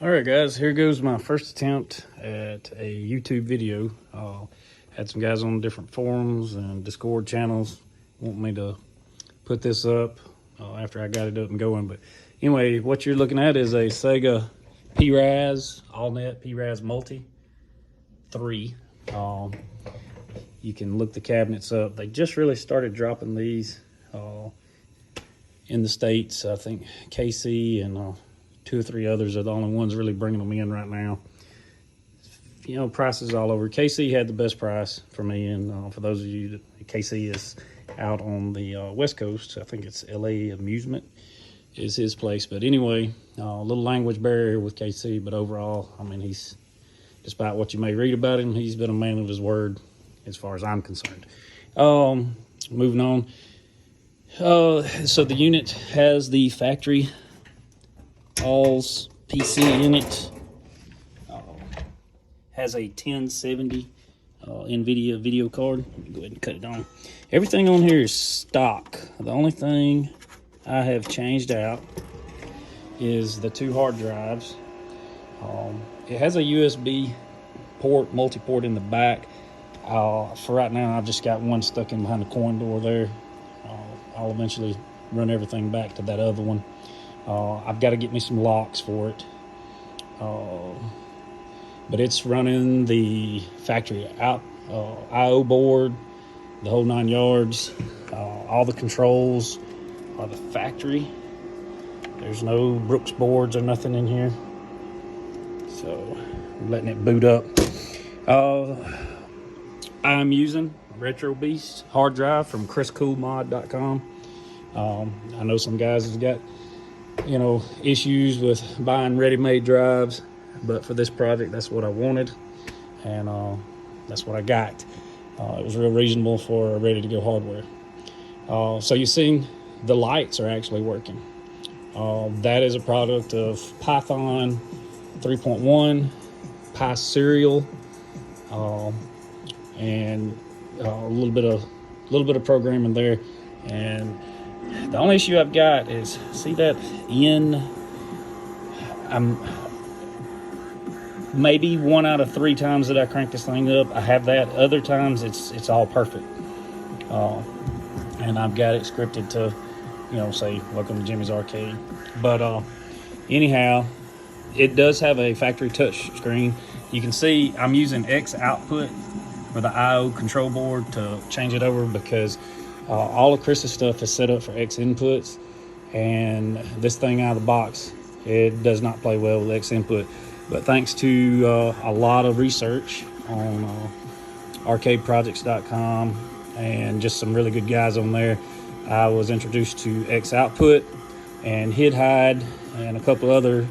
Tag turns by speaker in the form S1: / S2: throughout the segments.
S1: All right, guys, here goes my first attempt at a YouTube video. Had some guys on different forums and Discord channels want me to put this up after I got it up and going. But anyway, what you're looking at is a Sega p-ras, allsnet p-ras multi 3. You can look the cabinets up. They just really started dropping these in the States. I think KC and 2 or 3 others are the only ones really bringing them in right now. You know, prices all over. KC had the best price for me, and for those of you that KC is out on the West Coast, I think it's LA Amusement is his place. But anyway, a little language barrier with KC, but overall, I mean, he's, despite what you may read about him, he's been a man of his word as far as I'm concerned. Moving on. So the unit has the factory alls PC in it. Has a 1070 NVIDIA video card. Let me go ahead and cut it on. Everything on here is stock. The only thing I have changed out is the 2 hard drives. It has a USB port, multi-port in the back. For right now, I've just got one stuck in behind the coin door there. I'll eventually run everything back to that other one. I've got to get me some locks for it. But it's running the factory out I/O board, the whole 9 yards. All the controls are the factory. There's no Brooks boards or nothing in here. So I'm letting it boot up. I'm using retrobeast hard drive from kriscoolmod.com. I know some guys have got, you know, issues with buying ready-made drives, but for this project, that's what I wanted, and that's what I got. It was real reasonable for ready-to-go hardware. So you see, the lights are actually working. That is a product of Python 3.1, Pi Serial, and a little bit of programming there. And the only issue I've got is, see that maybe 1 out of 3 times that I crank this thing up, I have that. Other times it's all perfect. And I've got it scripted to, you know, say welcome to Jimmy's Arcade. But anyhow, it does have a factory touch screen. You can see I'm using X output for the I/O control board to change it over, because all of Chris's stuff is set up for X inputs, and this thing out of the box, it does not play well with X input. But thanks to a lot of research on arcadeprojects.com and just some really good guys on there, I was introduced to X output and hide and a couple other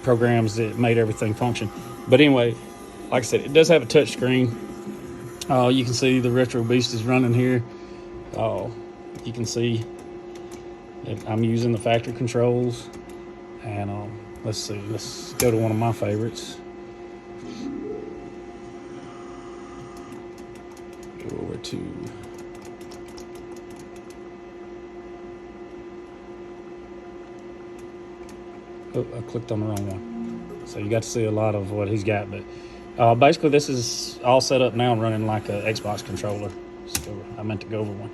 S1: programs that made everything function. But anyway, like I said, it does have a touch screen. You can see the retrobeast is running here. You can see that I'm using the factory controls, and let's see, let's go to one of my favorites. Go over to I clicked on the wrong one. So you got to see a lot of what he's got, but basically this is all set up now running like an Xbox controller. I meant to go over one.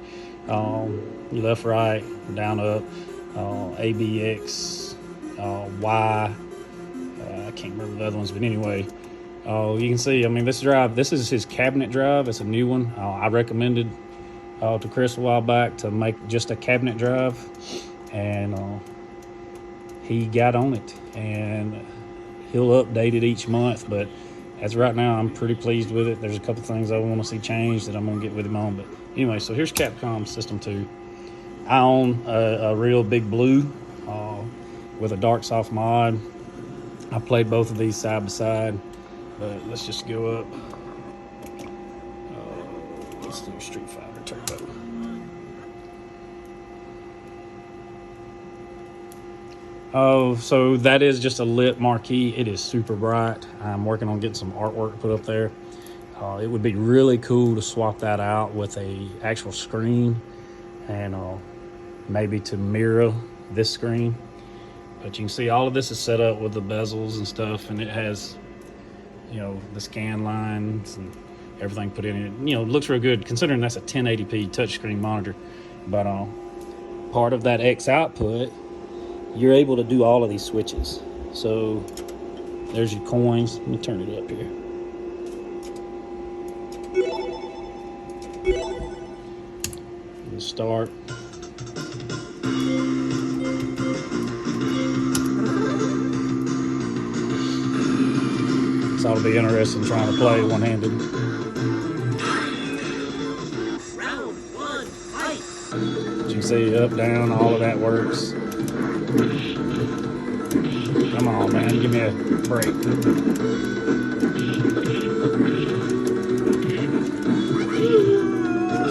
S1: Left, right, down, up, A, B, X, Y. I can't remember the other ones, but anyway, you can see, I mean, this drive, this is his cabinet drive. It's a new one. I recommended to Chris a while back to make just a cabinet drive, and he got on it, and he'll update it each month. But as right now, I'm pretty pleased with it. There's a couple things I want to see changed that I'm going to get with him on. But anyway, so here's Capcom System 2. I own a real big blue with a dark soft mod. I played both of these side by side, but let's just go up. Let's do Street Fighter Turbo. So that is just a lit marquee. It is super bright. I'm working on getting some artwork put up there. It would be really cool to swap that out with a actual screen, and maybe to mirror this screen. But you can see all of this is set up with the bezels and stuff, and it has, you know, the scan lines and everything put in it. You know, it looks real good considering that's a 1080p touchscreen monitor. But part of that X output, you're able to do all of these switches. So there's your coins. Let me turn it up here. We'll start. So it'll be interesting trying to play one-handed.
S2: Round one, fight.
S1: As you can see, up, down, all of that works. Come on, man, give me a break.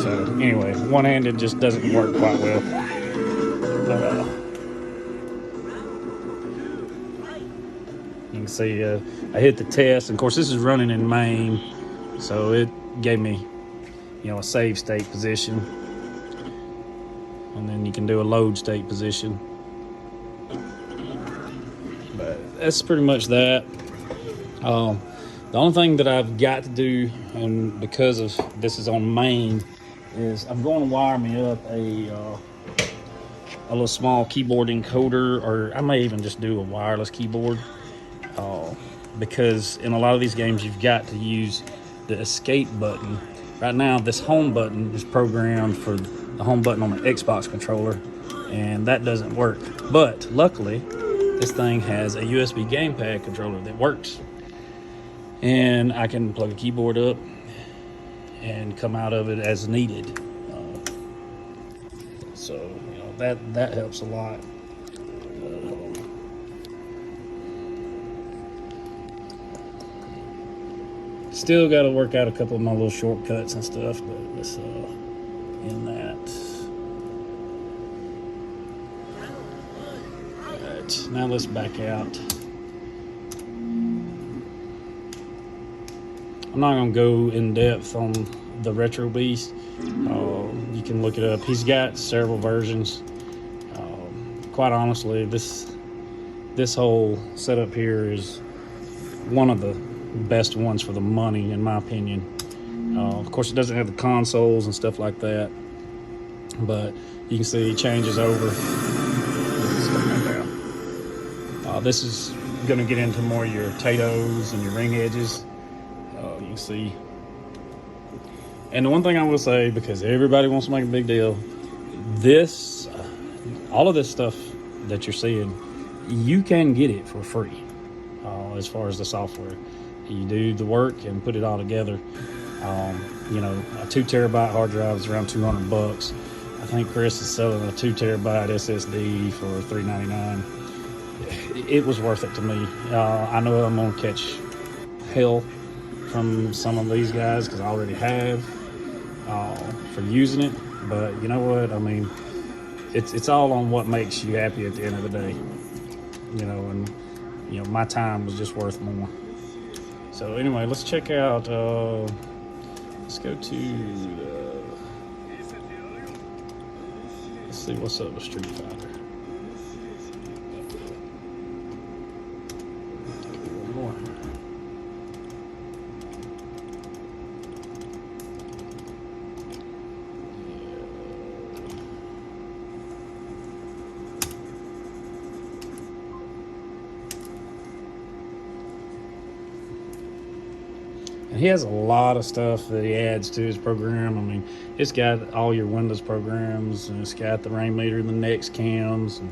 S1: So anyway, one-handed just doesn't work quite well. But, you can see I hit the test, and of course this is running in MAME, so it gave me, you know, a save state position, and then you can do a load state position. But that's pretty much that. The only thing that I've got to do, and because of this is on MAME, is I'm going to wire me up a little small keyboard encoder, or I may even just do a wireless keyboard. Because in a lot of these games you've got to use the escape button. Right now this home button is programmed for the home button on the Xbox controller, and that doesn't work. But luckily this thing has a USB gamepad controller that works, and I can plug a keyboard up and come out of it as needed. So you know, that helps a lot. Still got to work out a couple of my little shortcuts and stuff, but let's in that. All right, now let's back out. I'm not gonna go in depth on the retrobeast. You can look it up. He's got several versions. Quite honestly, this whole setup here is one of the best ones for the money, in my opinion. Of course, it doesn't have the consoles and stuff like that, but you can see it changes over. This is going to get into more of your potatoes and your ring edges. You can see. And the one thing I will say, because everybody wants to make a big deal, this, all of this stuff that you're seeing, you can get it for free. As far as the software, you do the work and put it all together. You know, a 2 terabyte hard drive is around $200. I think Chris is selling a 2 terabyte SSD for $399. It was worth it to me. I know I'm gonna catch hell from some of these guys because I already have for using it, but you know what? I mean, it's all on what makes you happy at the end of the day. You know, and you know, my time was just worth more. So anyway, let's check out, let's go to, let's see what's up with Street Fighter. One more. And he has a lot of stuff that he adds to his program. I mean, it's got all your Windows programs, and it's got the rain meter, the Next cams, and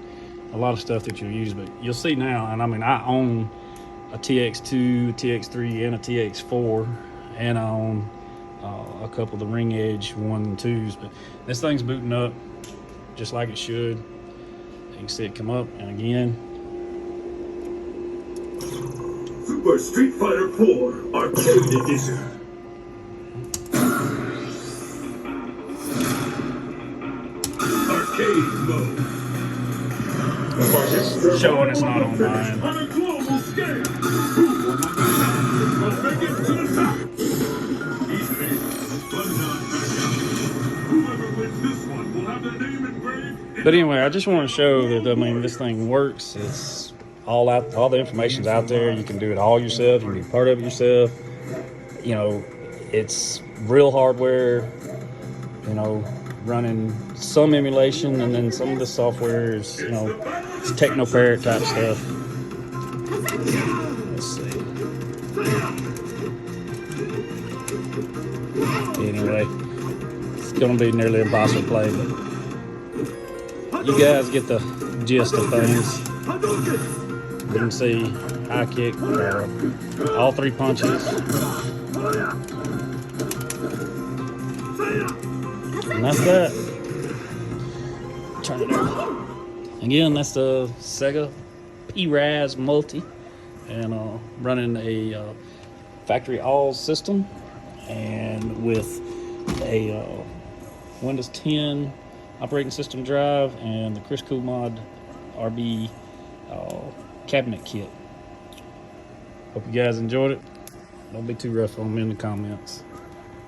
S1: a lot of stuff that you'll use. But you'll see now, and I mean, I own a TX2, TX3, and a TX4, and I own a couple of the Ring Edge 1 and 2s. But this thing's booting up just like it should. You can see it come up, and again.
S3: Super Street Fighter 4 Arcade Edition. Arcade mode.
S1: Just showing it's not on mine.
S3: On a global scale. Let's make it to the top. Each phase, but not knockout. Whoever wins this one will have their name engraved in
S1: But anyway, I just want to show that, I mean, this thing works. It's all out, all the information's out there. You can do it all yourself. You can be part of it yourself. You know, it's real hardware, you know, running some emulation, and then some of the software is, you know, it's techno-parrot type stuff. Let's see. Anyway, it's going to be nearly impossible to play, but you guys get the gist of things. You can see high kick, all 3 punches. And that's that. Turn it on. Again, that's the Sega p-ras multi, and running a factory alls system, and with a Windows 10 operating system drive and the kriscoolmod RB cabinet kit. Hope you guys enjoyed it. Don't be too rough on me in the comments.